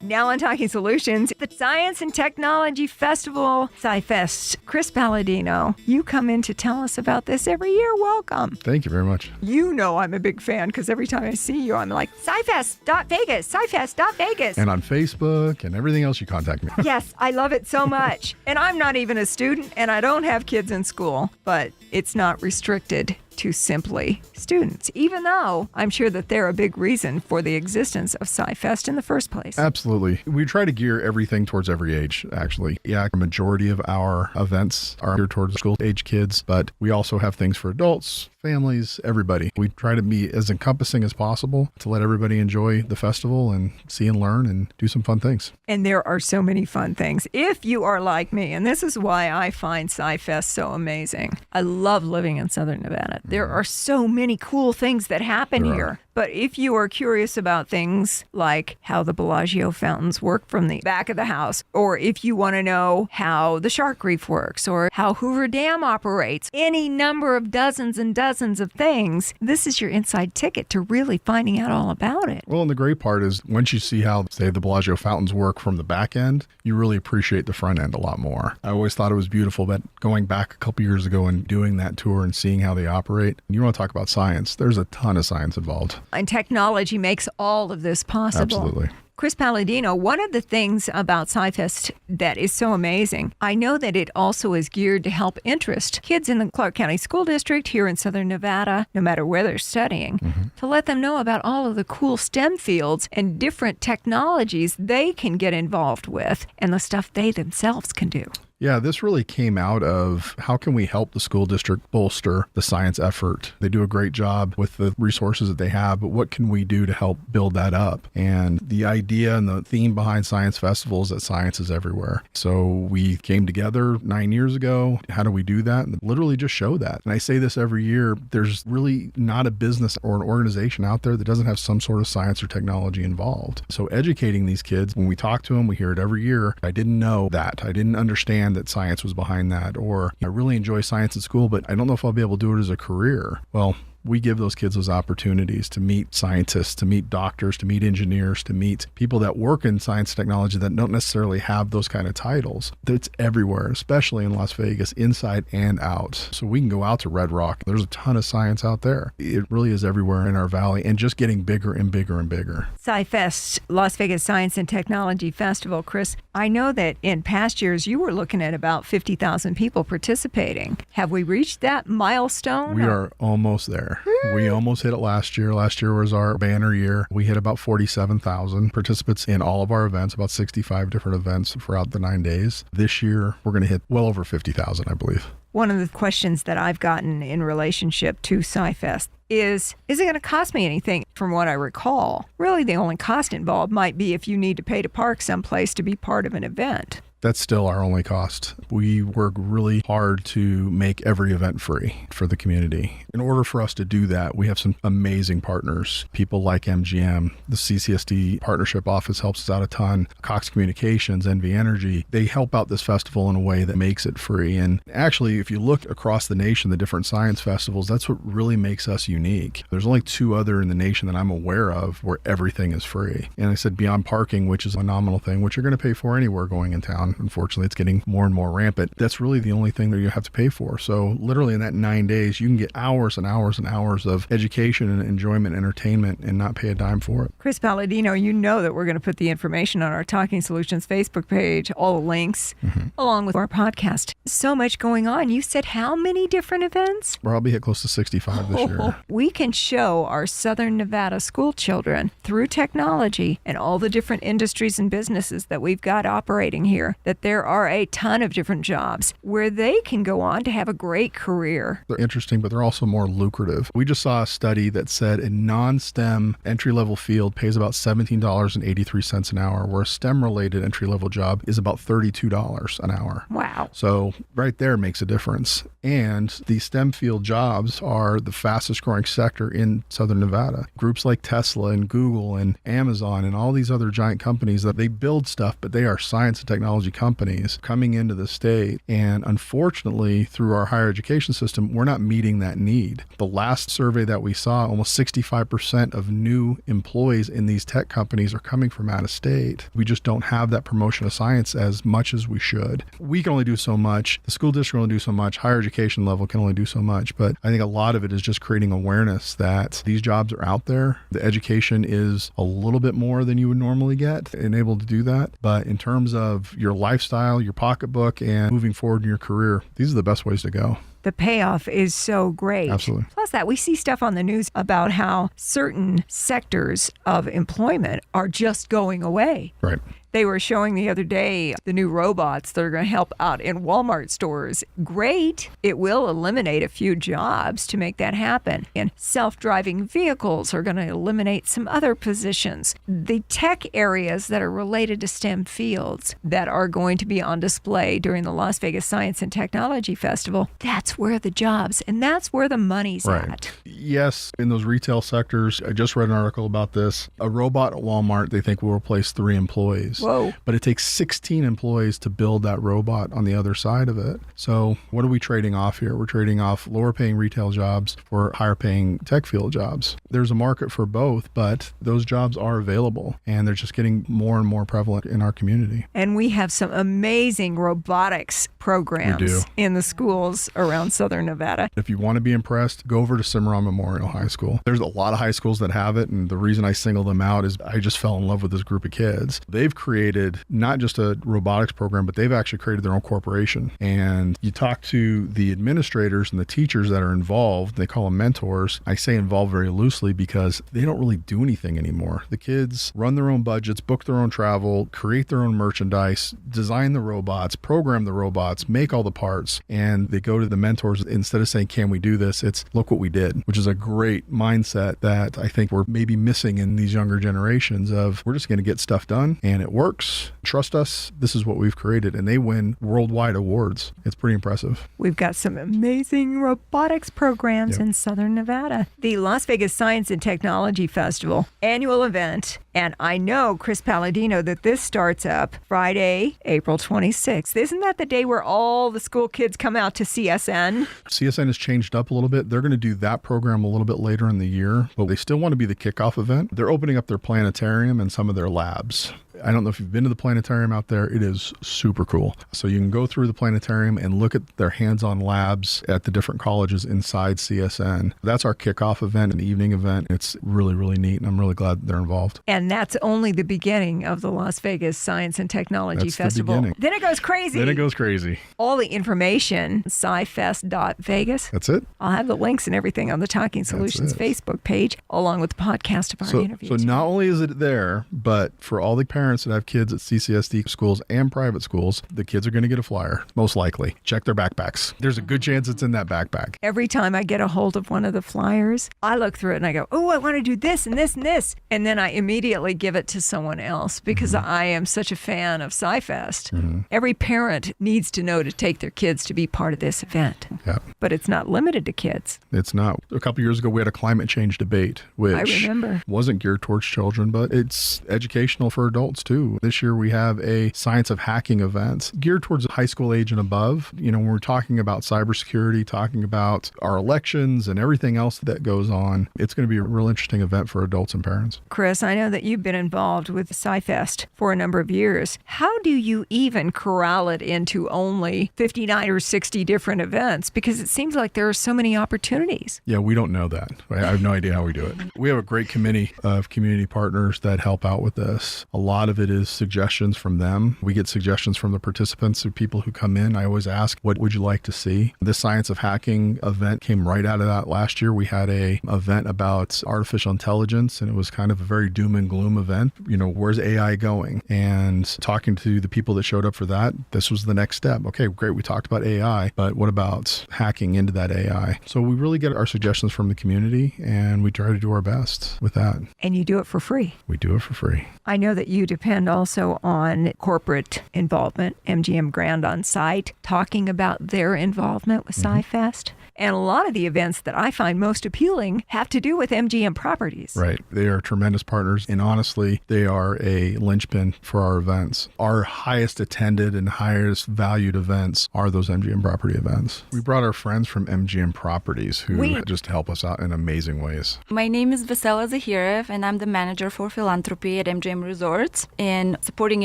Now on Talking Solutions, the Science and Technology Festival, SciFest. Chris Palladino, you come in to tell us about this every year. Welcome. Thank you very much. You know I'm a big fan because every time I see you, I'm like, SciFest.Vegas, SciFest.Vegas. And on Facebook and everything else you contact me. Yes, I love it so much. And I'm not even a student and I don't have kids in school, but it's not restricted to simply students, even though I'm sure that they're a big reason for the existence of SciFest in the first place. Absolutely. We try to gear everything towards every age, actually. Yeah, a majority of our events are geared towards school-age kids, but we also have things for adults, families, everybody. We try to be as encompassing as possible to let everybody enjoy the festival and see and learn and do some fun things. And there are so many fun things. If you are like me, and this is why I find SciFest so amazing. I love living in Southern Nevada. There are so many cool things that happen here. But if you are curious about things like how the Bellagio fountains work from the back of the house, or if you want to know how the shark reef works, or how Hoover Dam operates, any number of dozens and dozens of things, this is your inside ticket to really finding out all about it. Well, and the great part is once you see how, say, the Bellagio fountains work from the back end, you really appreciate the front end a lot more. I always thought it was beautiful, but going back a couple years ago and doing that tour and seeing how they operate, you want to talk about science, there's a ton of science involved. And technology makes all of this possible. Absolutely. Chris Palladino, one of the things about SciFest that is so amazing, I know that it also is geared to help interest kids in the Clark County School District here in Southern Nevada, no matter where they're studying, to let them know about all of the cool STEM fields and different technologies they can get involved with and the stuff they themselves can do. Yeah, this really came out of how can we help the school district bolster the science effort? They do a great job with the resources that they have, but what can we do to help build that up? And the idea and the theme behind Science Festival is that science is everywhere. So we came together 9 years ago. How do we do that? And literally just show that. And I say this every year, there's really not a business or an organization out there that doesn't have some sort of science or technology involved. So educating these kids, when we talk to them, we hear it every year. I didn't know that. I didn't understand that science was behind that, or I really enjoy science in school, but I don't know if I'll be able to do it as a career. Well, we give those kids those opportunities to meet scientists, to meet doctors, to meet engineers, to meet people that work in science technology that don't necessarily have those kind of titles. It's everywhere, especially in Las Vegas, inside and out. So we can go out to Red Rock. There's a ton of science out there. It really is everywhere in our valley and just getting bigger and bigger and bigger. SciFest, Las Vegas Science and Technology Festival. Chris, I know that in past years you were looking at about 50,000 people participating. Have we reached that milestone? We are almost there. We almost hit it last year. Last year was our banner year. We hit about 47,000 participants in all of our events, about 65 different events throughout the 9 days. This year, we're going to hit well over 50,000, I believe. One of the questions that I've gotten in relationship to SciFest is it going to cost me anything? From what I recall, really the only cost involved might be if you need to pay to park someplace to be part of an event. That's still our only cost. We work really hard to make every event free for the community. In order for us to do that, we have some amazing partners, people like MGM. The CCSD Partnership Office helps us out a ton. Cox Communications, NV Energy, they help out this festival in a way that makes it free. And actually, if you look across the nation, the different science festivals, that's what really makes us unique. There's only 2 other in the nation that I'm aware of where everything is free. And I said beyond parking, which is a nominal thing, which you're going to pay for anywhere going in town. Unfortunately, it's getting more and more rampant. That's really the only thing that you have to pay for. So literally in that 9 days, you can get hours and hours and hours of education and enjoyment, entertainment, and not pay a dime for it. Chris Palladino, you know that we're going to put the information on our Talking Solutions Facebook page, all the links, along with our podcast. So much going on. You said how many different events? We'll probably hit close to 65 this year. We can show our Southern Nevada school children through technology and all the different industries and businesses that we've got operating here that there are a ton of different jobs where they can go on to have a great career. They're interesting, but they're also more lucrative. We just saw a study that said a non-STEM entry-level field pays about $17.83 an hour, where a STEM-related entry-level job is about $32 an hour. Wow. So right there makes a difference. And the STEM field jobs are the fastest growing sector in Southern Nevada. Groups like Tesla and Google and Amazon and all these other giant companies that they build stuff, but they are science and technology companies coming into the state. And unfortunately, through our higher education system, we're not meeting that need. The last survey that we saw, almost 65% of new employees in these tech companies are coming from out of state. We just don't have that promotion of science as much as we should. We can only do so much. The school district can only do so much. Higher education level can only do so much. But I think a lot of it is just creating awareness that these jobs are out there. The education is a little bit more than you would normally get and able to do that. But in terms of your lifestyle, your pocketbook, and moving forward in your career, these are the best ways to go. The payoff is so great. Absolutely. Plus that, we see stuff on the news about how certain sectors of employment are just going away. Right. They were showing the other day the new robots that are going to help out in Walmart stores. Great. It will eliminate a few jobs to make that happen. And self-driving vehicles are going to eliminate some other positions. The tech areas that are related to STEM fields that are going to be on display during the Las Vegas Science and Technology Festival, that's where the jobs and that's where the money's at. Yes, in those retail sectors, I just read an article about this. A robot at Walmart, they think, will replace 3 employees. Whoa. But it takes 16 employees to build that robot on the other side of it. So what are we trading off here? We're trading off lower paying retail jobs for higher paying tech field jobs. There's a market for both, but those jobs are available and they're just getting more and more prevalent in our community. And we have some amazing robotics programs in the schools around Southern Nevada. If you want to be impressed, go over to Cimarron Memorial High School. There's a lot of high schools that have it, and the reason I single them out is I just fell in love with this group of kids. They've created not just a robotics program, but they've actually created their own corporation. And you talk to the administrators and the teachers that are involved, they call them mentors. I say involved very loosely because they don't really do anything anymore. The kids run their own budgets, book their own travel, create their own merchandise, design the robots, program the robots, make all the parts, and they go to the mentors. Instead of saying, can we do this? It's look what we did, which is a great mindset that I think we're maybe missing in these younger generations of we're just going to get stuff done and it works. Trust us. This is what we've created. And they win worldwide awards. It's pretty impressive. We've got some amazing robotics programs in Southern Nevada. The Las Vegas Science and Technology Festival, annual event. And I know, Chris Palladino, that this starts up Friday, April 26th. Isn't that the day where all the school kids come out to CSN? CSN has changed up a little bit. They're going to do that program a little bit later in the year, but they still want to be the kickoff event. They're opening up their planetarium and some of their labs. I don't know if you've been to the planetarium out there. It is super cool. So you can go through the planetarium and look at their hands-on labs at the different colleges inside CSN. That's our kickoff event, an evening event. It's really, really neat, and I'm really glad that they're involved. And that's only the beginning of the Las Vegas Science and Technology Festival. Then it goes crazy. All the information, scifest.vegas. That's it. I'll have the links and everything on the Talking Solutions Facebook page, along with the podcast of our interviews. So not only is it there, but for all the parents that have kids at CCSD schools and private schools, the kids are going to get a flyer, most likely. Check their backpacks. There's a good chance it's in that backpack. Every time I get a hold of one of the flyers, I look through it and I go, oh, I want to do this and this and this. And then I immediately give it to someone else because I am such a fan of SciFest. Every parent needs to know to take their kids to be part of this event. Yeah. But it's not limited to kids. It's not. A couple years ago, we had a climate change debate, which I remember. Wasn't geared towards children, but it's educational for adults too. This year we have a science of hacking event geared towards high school age and above. You know, when we're talking about cybersecurity, talking about our elections and everything else that goes on, it's going to be a real interesting event for adults and parents. Chris, I know that you've been involved with SciFest for a number of years. How do you even corral it into only 59 or 60 different events? Because it seems like there are so many opportunities. Yeah, we don't know that. I have no idea how we do it. We have a great committee of community partners that help out with this. A lot of it is suggestions from them. We get suggestions from the participants, of people who come in. I always ask, what would you like to see? This Science of Hacking event came right out of that last year. We had a event about artificial intelligence, and it was kind of a very doom and gloom event. You know, where's AI going? And talking to the people that showed up for that, this was the next step. Okay, great. We talked about AI, but what about hacking into that AI? So we really get our suggestions from the community, and we try to do our best with that. And you do it for free. We do it for free. I know that you depend also on corporate involvement, MGM Grand on site, talking about their involvement with SciFest. And a lot of the events that I find most appealing have to do with MGM properties. Right. They are tremendous partners. And honestly, they are a linchpin for our events. Our highest attended and highest valued events are those MGM property events. We brought our friends from MGM Properties who just help us out in amazing ways. My name is Vesela Zehirev, and I'm the manager for philanthropy at MGM Resorts. And supporting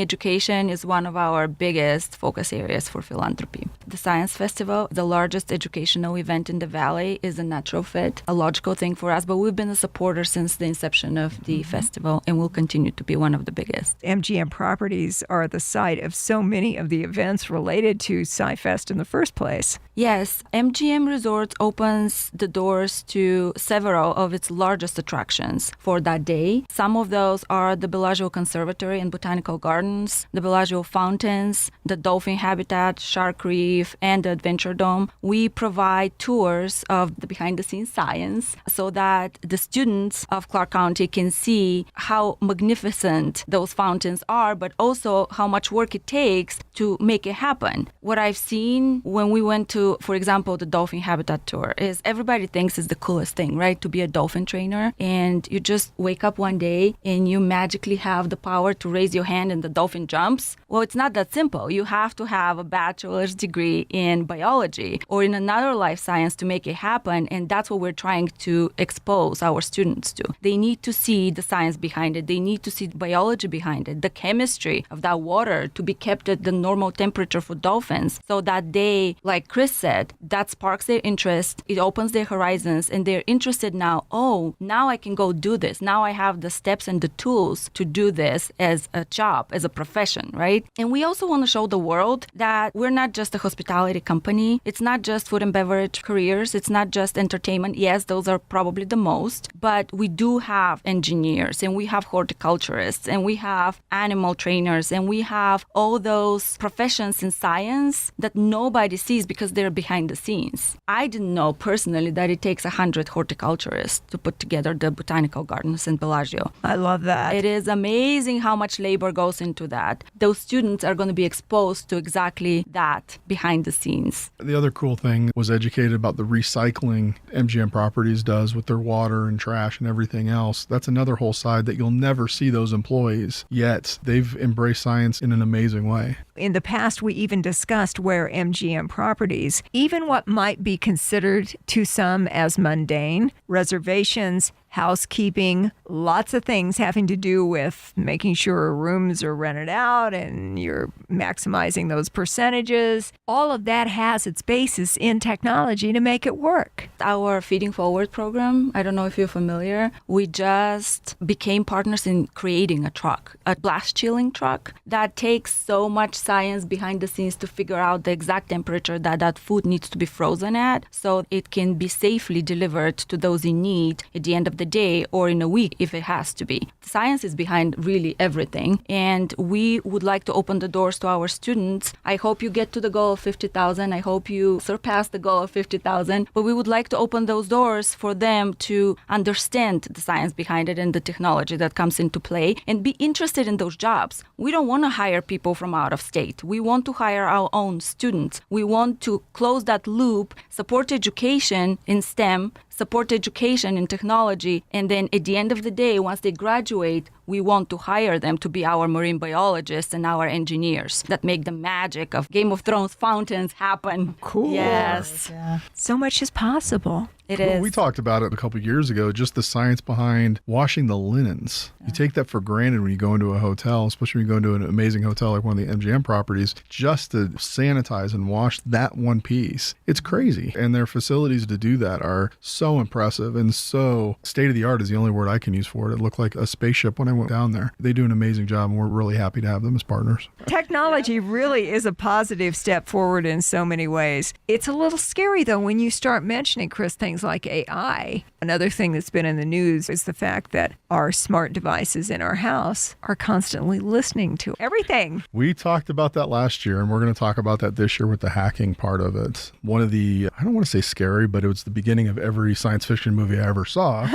education is one of our biggest focus areas for philanthropy. The Science Festival, the largest educational event in the Valley, is a natural fit, a logical thing for us, but we've been a supporter since the inception of the festival and will continue to be one of the biggest. MGM Properties are the site of so many of the events related to SciFest in the first place. Yes, MGM Resorts opens the doors to several of its largest attractions for that day. Some of those are the Bellagio Conservatory and Botanical Gardens, the Bellagio Fountains, the Dolphin Habitat, Shark Reef, and the Adventure Dome. We provide tours of the behind-the-scenes science so that the students of Clark County can see how magnificent those fountains are, but also how much work it takes to make it happen. What I've seen when we went to, for example, the Dolphin Habitat tour is everybody thinks it's the coolest thing, right? To be a dolphin trainer, and you just wake up one day and you magically have the power to raise your hand and the dolphin jumps. Well, it's not that simple. You have to have a bachelor's degree in biology or in another life science to make it happen, and that's what we're trying to expose our students to. They need to see the science behind it. They need to see the biology behind it, the chemistry of that water to be kept at the normal temperature for dolphins. So that they, like Chris said, that sparks their interest, it opens their horizons, and they're interested now, now I can go do this. Now I have the steps and the tools to do this as a job, as a profession, right? And we also want to show the world that we're not just a hospitality company. It's not just food and beverage careers. It's not just entertainment. Yes, those are probably the most, but we do have engineers, and we have horticulturists, and we have animal trainers, and we have all those professions in science that nobody sees because they're behind the scenes. I didn't know personally that it takes 100 horticulturists to put together the botanical gardens in Bellagio. I love that. It is amazing how much labor goes into that. Those students are going to be exposed to exactly that behind the scenes. The other cool thing was educated about the recycling MGM Properties does with their water and trash and everything else. That's another whole side that you'll never see those employees, yet they've embraced science in an amazing way. In the past, we even discussed where MGM Properties, even what might be considered to some as mundane, reservations, housekeeping, lots of things having to do with making sure rooms are rented out and you're maximizing those percentages. All of that has its basis in technology to make it work. Our Feeding Forward program, I don't know if you're familiar, we just became partners in creating a truck, a blast chilling truck that takes so much science behind the scenes to figure out the exact temperature that food needs to be frozen at so it can be safely delivered to those in need at the end of the day or in a week if it has to be. Science is behind really everything, and we would like to open the doors to our students. I hope you get to the goal of 50,000. I hope you surpass the goal of 50,000, but we would like to open those doors for them to understand the science behind it and the technology that comes into play and be interested in those jobs. We don't want to hire people from out of state. We want to hire our own students. We want to close that loop, support education in STEM, support education in technology, and then at the end of the day, once they graduate, we want to hire them to be our marine biologists and our engineers that make the magic of Game of Thrones fountains happen. Cool. Yes. Yeah. So much is possible. It Well, is. we talked about it a couple of years ago, just the science behind washing the linens. You take that for granted when you go into a hotel, especially when you go into an amazing hotel like one of the MGM properties, just to sanitize and wash that one piece. It's crazy. And their facilities to do that are so impressive and so state-of-the-art is the only word I can use for it. It looked like a spaceship when I went down there. They do an amazing job, and we're really happy to have them as partners. Technology really is a positive step forward in so many ways. It's a little scary, though, when you start mentioning, Chris, things things like AI. Another thing that's been in the news is the fact that our smart devices in our house are constantly listening to everything. We talked about that last year, and we're going to talk about that this year with the hacking part of it. One of the, I don't want to say scary, but it was the beginning of every science fiction movie I ever saw,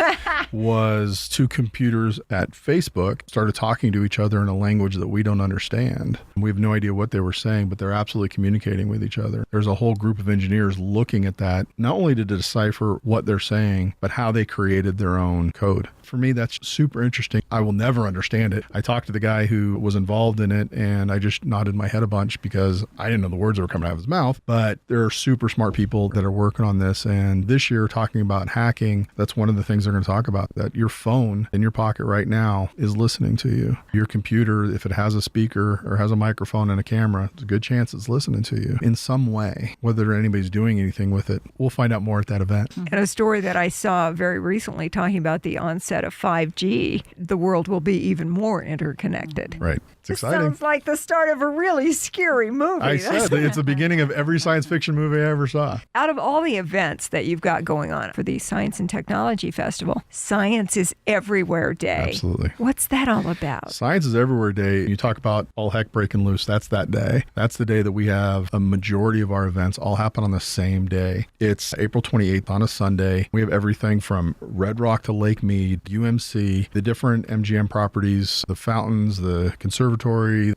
was two computers at Facebook started talking to each other in a language that we don't understand. We have no idea what they were saying, but they're absolutely communicating with each other. There's a whole group of engineers looking at that, not only to decipher what they're saying, but how they created their own code. For me, that's super interesting. I will never understand it. I talked to the guy who was involved in it, and I just nodded my head a bunch because I didn't know the words that were coming out of his mouth. But there are super smart people that are working on this. And this year, talking about hacking, that's one of the things they're going to talk about, that your phone in your pocket right now is listening to you. Your computer, if it has a speaker or has a microphone and a camera, there's a good chance it's listening to you in some way. Whether anybody's doing anything with it, we'll find out more at that event. And a story that I saw very recently talking about the onset of 5G, the world will be even more interconnected. Right. It's exciting. Sounds like the start of a really scary movie. I said it's the beginning of every science fiction movie I ever saw. Out of all the events that you've got going on for the Science and Technology Festival, Science is Everywhere Day. Absolutely. What's that all about? Science is Everywhere Day. You talk about all heck breaking loose. That's that day. That's the day that we have a majority of our events all happen on the same day. It's April 28th on a Sunday. We have everything from Red Rock to Lake Mead, UMC, the different MGM properties, the fountains, the conservatory,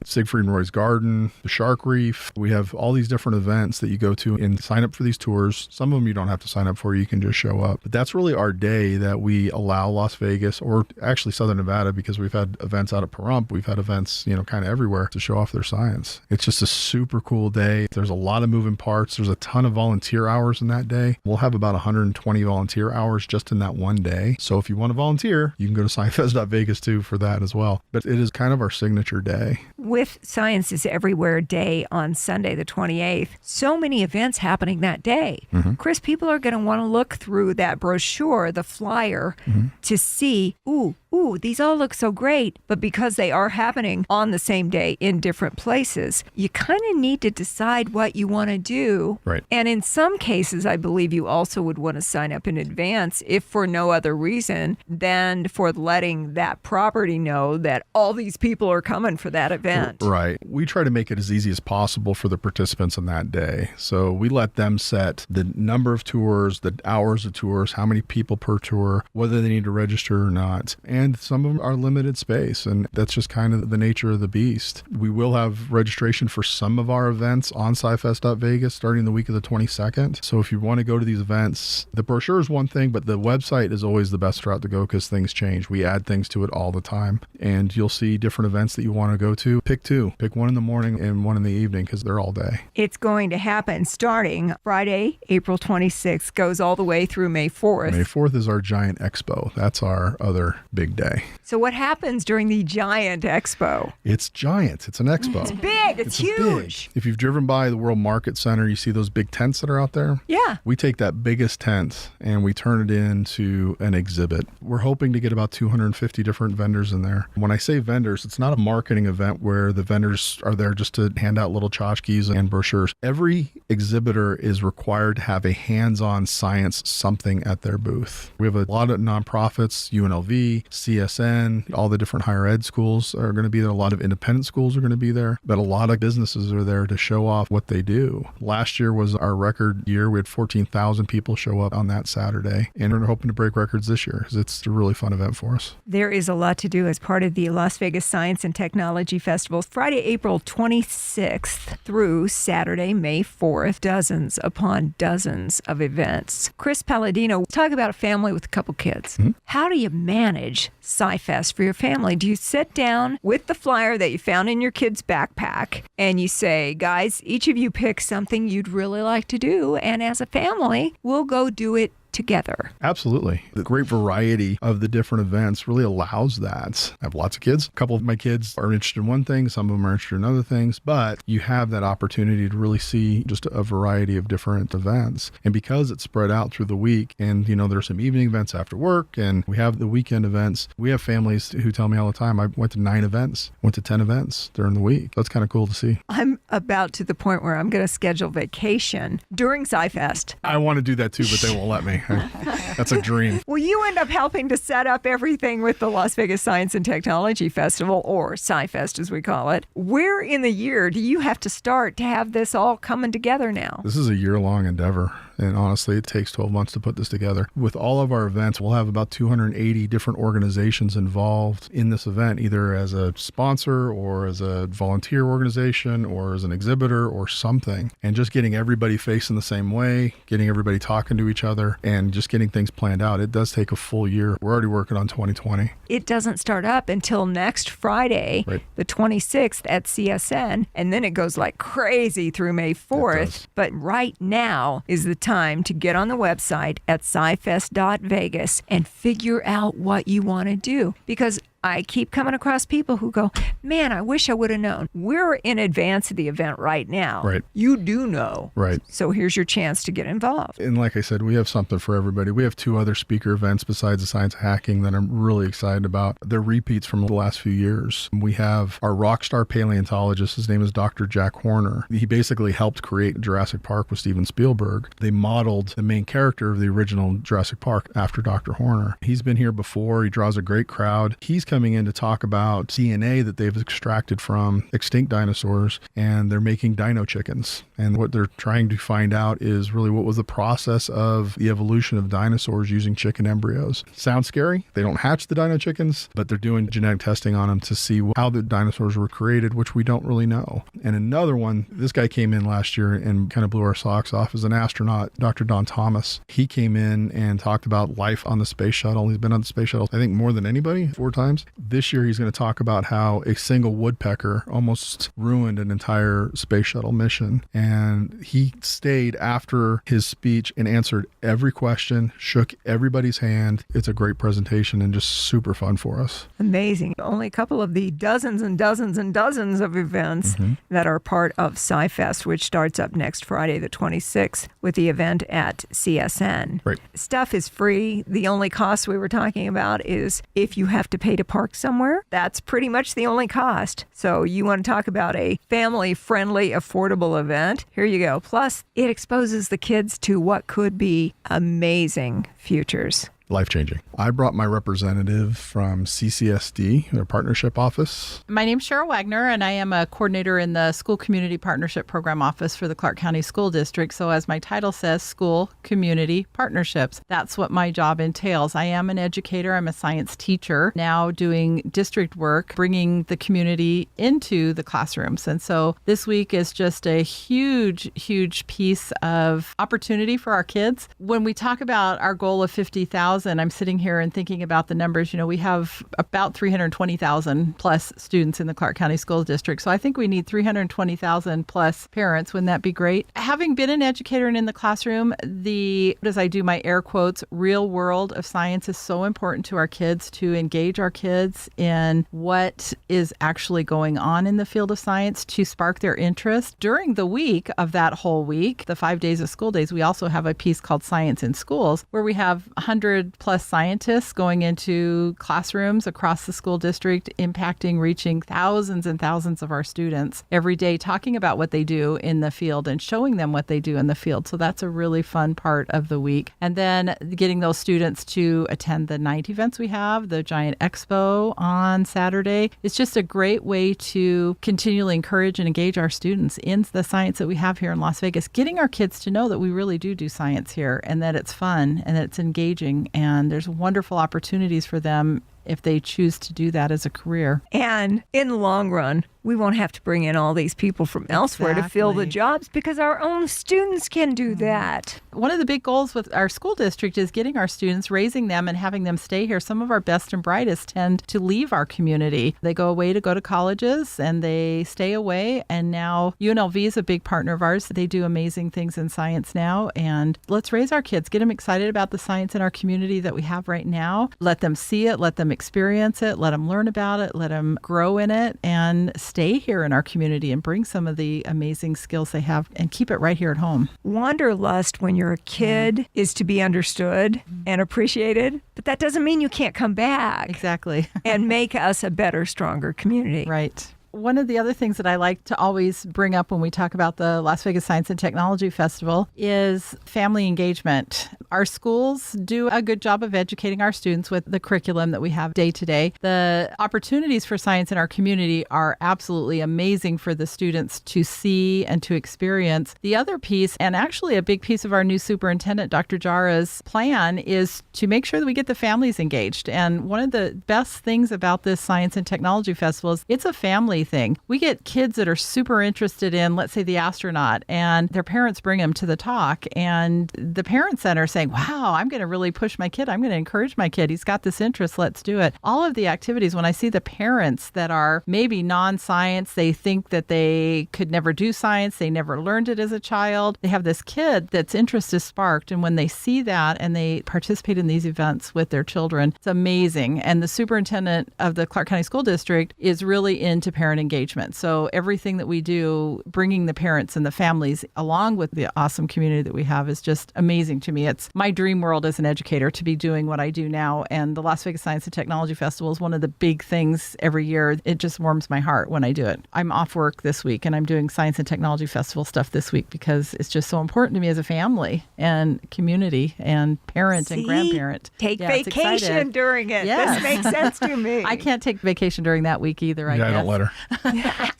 Siegfried and Roy's Garden, the Shark Reef. We have all these different events that you go to and sign up for these tours. Some of them you don't have to sign up for. You can just show up. But that's really our day that we allow Las Vegas, or actually Southern Nevada, because we've had events out at Pahrump. We've had events, kind of everywhere to show off their science. It's just a super cool day. There's a lot of moving parts. There's a ton of volunteer hours in that day. We'll have about 120 volunteer hours just in that one day. So if you want to volunteer, you can go to scifest.vegas too for that as well. But it is kind of our signature day. With Science is Everywhere Day on Sunday the 28th, so many events happening that day. Mm-hmm. Chris, people are going to want to look through that brochure, the flyer, to see, ooh, these all look so great. But because they are happening on the same day in different places, you kind of need to decide what you want to do. Right. And in some cases, I believe you also would want to sign up in advance, if for no other reason than for letting that property know that all these people are coming for that event. Right. We try to make it as easy as possible for the participants on that day. So we let them set the number of tours, the hours of tours, how many people per tour, whether they need to register or not. And some of them are limited space, and that's just kind of the nature of the beast. We will have registration for some of our events on scifest.vegas starting the week of the 22nd. So if you want to go to these events, the brochure is one thing, but the website is always the best route to go because things change. We add things to it all the time, and you'll see different events that you want to go to. Pick two. Pick one in the morning and one in the evening because they're all day. It's going to happen starting Friday, April 26th, goes all the way through May 4th. May 4th is our giant expo. That's our other big day. So what happens during the giant expo? It's giant. It's an expo. It's big. It's huge. Big. If you've driven by the World Market Center, you see those big tents that are out there? Yeah. We take that biggest tent and we turn it into an exhibit. We're hoping to get about 250 different vendors in there. When I say vendors, it's not a marketing event where the vendors are there just to hand out little tchotchkes and brochures. Every exhibitor is required to have a hands-on science something at their booth. We have a lot of nonprofits, UNLV, CSN, all the different higher ed schools are going to be there. A lot of independent schools are going to be there, but a lot of businesses are there to show off what they do. Last year was our record year. We had 14,000 people show up on that Saturday, and we're hoping to break records this year because it's a really fun event for us. There is a lot to do as part of the Las Vegas Science and Technology Festival. Friday, April 26th through Saturday, May 4th, dozens upon dozens of events. Chris Palladino, talk about a family with a couple kids. Mm-hmm. How do you manage SciFest for your family? Do you sit down with the flyer that you found in your kid's backpack and you say, guys, each of you pick something you'd really like to do, and as a family, we'll go do it together? Absolutely. The great variety of the different events really allows that. I have lots of kids. A couple of my kids are interested in one thing. Some of them are interested in other things, but you have that opportunity to really see just a variety of different events. And because it's spread out through the week, and there's some evening events after work, and we have the weekend events, we have families who tell me all the time, I went to 9 events, went to 10 events during the week. That's kind of cool to see. I'm about to the point where I'm going to schedule vacation during SciFest. I want to do that too, but they won't let me. That's a dream. Well, you end up helping to set up everything with the Las Vegas Science and Technology Festival, or SciFest as we call it. Where in the year do you have to start to have this all coming together now? This is a year-long endeavor. And honestly, it takes 12 months to put this together. With all of our events, we'll have about 280 different organizations involved in this event, either as a sponsor or as a volunteer organization or as an exhibitor or something. And just getting everybody facing the same way, getting everybody talking to each other, and just getting things planned out. It does take a full year. We're already working on 2020. It doesn't start up until next Friday, Right. the 26th at CSN, and then it goes like crazy through May 4th. But right now is the time to get on the website at scifest.vegas and figure out what you want to do. Because I keep coming across people who go, man, I wish I would have known. We're in advance of the event right now. Right. You do know. Right. So here's your chance to get involved. And like I said, we have something for everybody. We have 2 other speaker events besides the Science of Hacking that I'm really excited about. They're repeats from the last few years. We have our rock star paleontologist. His name is Dr. Jack Horner. He basically helped create Jurassic Park with Steven Spielberg. They modeled the main character of the original Jurassic Park after Dr. Horner. He's been here before. He draws a great crowd. He's coming in to talk about DNA that they've extracted from extinct dinosaurs, and they're making dino chickens. And what they're trying to find out is really what was the process of the evolution of dinosaurs using chicken embryos. Sounds scary. They don't hatch the dino chickens, but they're doing genetic testing on them to see how the dinosaurs were created, which we don't really know. And another one, this guy came in last year and kind of blew our socks off, is an astronaut, Dr. Don Thomas. He came in and talked about life on the space shuttle. He's been on the space shuttle, I think, more than anybody, 4 times. This year, he's going to talk about how a single woodpecker almost ruined an entire space shuttle mission. And he stayed after his speech and answered every question, shook everybody's hand. It's a great presentation and just super fun for us. Amazing. Only a couple of the dozens and dozens and dozens of events that are part of SciFest, which starts up next Friday, the 26th, with the event at CSN. Right. Stuff is free. The only cost we were talking about is if you have to pay to park somewhere, that's pretty much the only cost. So you want to talk about a family-friendly, affordable event? Here you go. Plus, it exposes the kids to what could be amazing futures. Life-changing. I brought my representative from CCSD, their partnership office. My name's Cheryl Wagner, and I am a coordinator in the School Community Partnership Program Office for the Clark County School District. So as my title says, School Community Partnerships. That's what my job entails. I am an educator. I'm a science teacher, now doing district work, bringing the community into the classrooms. And so this week is just a huge, huge piece of opportunity for our kids. When we talk about our goal of 50,000, I'm sitting here and thinking about the numbers. You know, we have about 320,000 plus students in the Clark County School District. So I think we need 320,000 plus parents. Wouldn't that be great? Having been an educator and in the classroom, as I do my air quotes, real world of science is so important to our kids, to engage our kids in what is actually going on in the field of science, to spark their interest. During the week of that whole week, the 5 days of school days, we also have a piece called Science in Schools, where we have 100 plus scientists going into classrooms across the school district, impacting, reaching thousands and thousands of our students every day, talking about what they do in the field and showing them what they do in the field. So that's a really fun part of the week. And then getting those students to attend the night events we have, the Giant Expo on Saturday. It's just a great way to continually encourage and engage our students in the science that we have here in Las Vegas, getting our kids to know that we really do science here and that it's fun and that it's engaging. And there's wonderful opportunities for them if they choose to do that as a career. And in the long run, we won't have to bring in all these people from elsewhere to fill the jobs because our own students can do that. One of the big goals with our school district is getting our students, raising them and having them stay here. Some of our best and brightest tend to leave our community. They go away to go to colleges and they stay away. And now UNLV is a big partner of ours. They do amazing things in science now. And let's raise our kids, get them excited about the science in our community that we have right now. Let them see it, let them experience it, let them learn about it, let them grow in it, and stay here in our community and bring some of the amazing skills they have and keep it right here at home. Wanderlust when you're a kid is to be understood and appreciated, but that doesn't mean you can't come back. Exactly. And make us a better, stronger community. Right. One of the other things that I like to always bring up when we talk about the Las Vegas Science and Technology Festival is family engagement. Our schools do a good job of educating our students with the curriculum that we have day to day. The opportunities for science in our community are absolutely amazing for the students to see and to experience. The other piece, and actually a big piece of our new superintendent, Dr. Jara's plan, is to make sure that we get the families engaged. And one of the best things about this Science and Technology Festival is it's a family thing. We get kids that are super interested in, let's say, the astronaut, and their parents bring them to the talk, and the parent center saying, wow, I'm going to really push my kid. I'm going to encourage my kid. He's got this interest. Let's do it. All of the activities, when I see the parents that are maybe non-science, they think that they could never do science. They never learned it as a child. They have this kid that's interest is sparked. And when they see that and they participate in these events with their children, it's amazing. And the superintendent of the Clark County School District is really into parent engagement. So everything that we do, bringing the parents and the families along with the awesome community that we have is just amazing to me. It's my dream world as an educator to be doing what I do now. And the Las Vegas Science and Technology Festival is one of the big things every year. It just warms my heart when I do it. I'm off work this week and I'm doing Science and Technology Festival stuff this week because it's just so important to me as a family and community and parent and grandparent. Take vacation during it. Yes. This makes sense to me. I can't take vacation during that week either, I guess. I don't let her.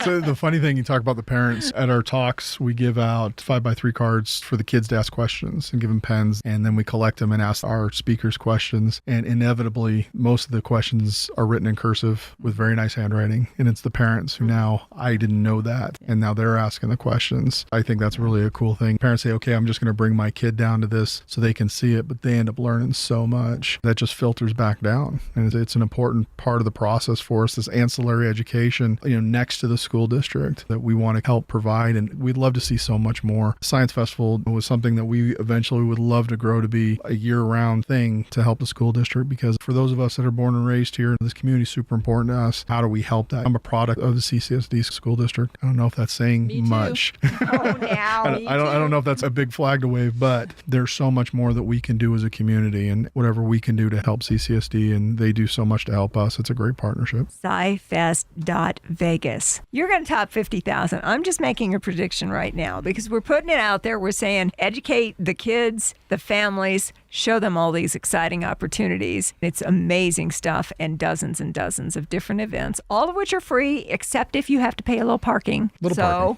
So the funny thing, you talk about the parents, at our talks, we give out 5x3 cards for the kids to ask questions and give them pens. And then we collect them and ask our speakers questions. And inevitably, most of the questions are written in cursive with very nice handwriting. And it's the parents who now, I didn't know that. And now they're asking the questions. I think that's really a cool thing. Parents say, okay, I'm just going to bring my kid down to this so they can see it. But they end up learning so much that just filters back down. And it's an important part of the process for us, this ancillary education, next to the school district that we want to help provide. And we'd love to see so much more. Science Festival was something that we eventually would love to grow to be a year-round thing to help the school district, because for those of us that are born and raised here, this community is super important to us. How do we help that? I'm a product of the CCSD school district. I don't know if that's saying much. Oh, now. I don't know if that's a big flag to wave, but there's so much more that we can do as a community, and whatever we can do to help CCSD, and they do so much to help us. It's a great partnership. SciFest.Vegas. You're going to top 50,000. I'm just making a prediction right now because we're putting it out there. We're saying educate the kids, the families, show them all these exciting opportunities. It's amazing stuff and dozens of different events, all of which are free, except if you have to pay a little parking.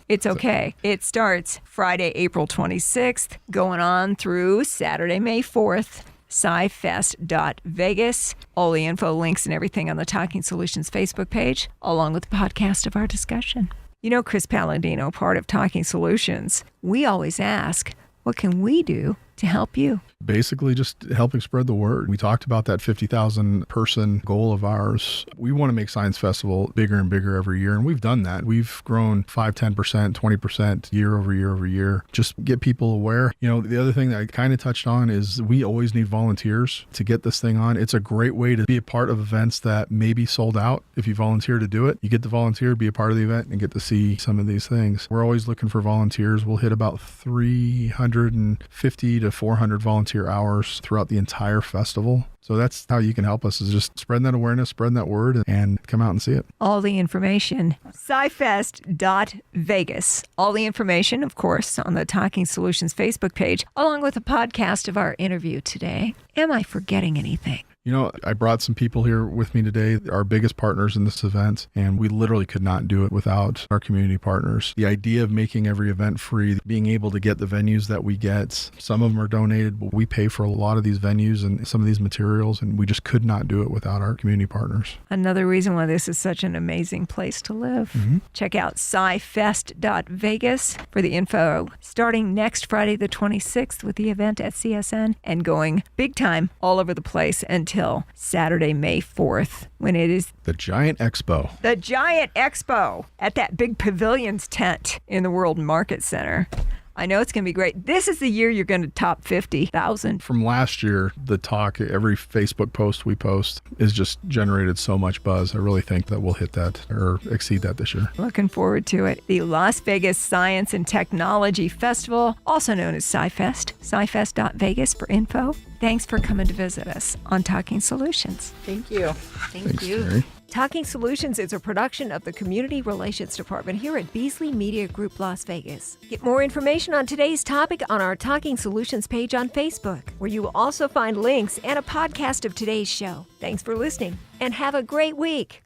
It's okay. It starts Friday, April 26th, going on through Saturday, May 4th. SciFest.Vegas. All the info, links, and everything on the Talking Solutions Facebook page, along with the podcast of our discussion. Chris Palladino, part of Talking Solutions, we always ask, what can we do to help you? Basically just helping spread the word. We talked about that 50,000 person goal of ours. We want to make Science Festival bigger and bigger every year, and we've done that. We've grown 5, 10%, 20% year over year. Just get people aware. The other thing that I kind of touched on is we always need volunteers to get this thing on. It's a great way to be a part of events that may be sold out. If you volunteer to do it, you get to volunteer, be a part of the event, and get to see some of these things. We're always looking for volunteers. We'll hit about 350 to 400 volunteer hours throughout the entire festival. So that's how you can help us, is just spreading that awareness, spreading that word, and come out and see it. All the information, SciFest.Vegas. All the information, of course, on the Talking Solutions Facebook page, along with a podcast of our interview today. Am I forgetting anything? I brought some people here with me today, our biggest partners in this event, and we literally could not do it without our community partners. The idea of making every event free, being able to get the venues that we get, some of them are donated, but we pay for a lot of these venues and some of these materials, and we just could not do it without our community partners. Another reason why this is such an amazing place to live. Mm-hmm. Check out SciFest.Vegas for the info, starting next Friday the 26th with the event at CSN and going big time all over the place until Saturday, May 4th, when it is the Giant Expo. The Giant Expo at that big pavilions tent in the World Market Center. I know it's going to be great. This is the year you're going to top 50,000. From last year, the talk, every Facebook post we post is just generated so much buzz. I really think that we'll hit that or exceed that this year. Looking forward to it. The Las Vegas Science and Technology Festival, also known as SciFest, SciFest.Vegas for info. Thanks for coming to visit us on Talking Solutions. Thank you. Thanks, Mary. Talking Solutions is a production of the Community Relations Department here at Beasley Media Group Las Vegas. Get more information on today's topic on our Talking Solutions page on Facebook, where you will also find links and a podcast of today's show. Thanks for listening, and have a great week.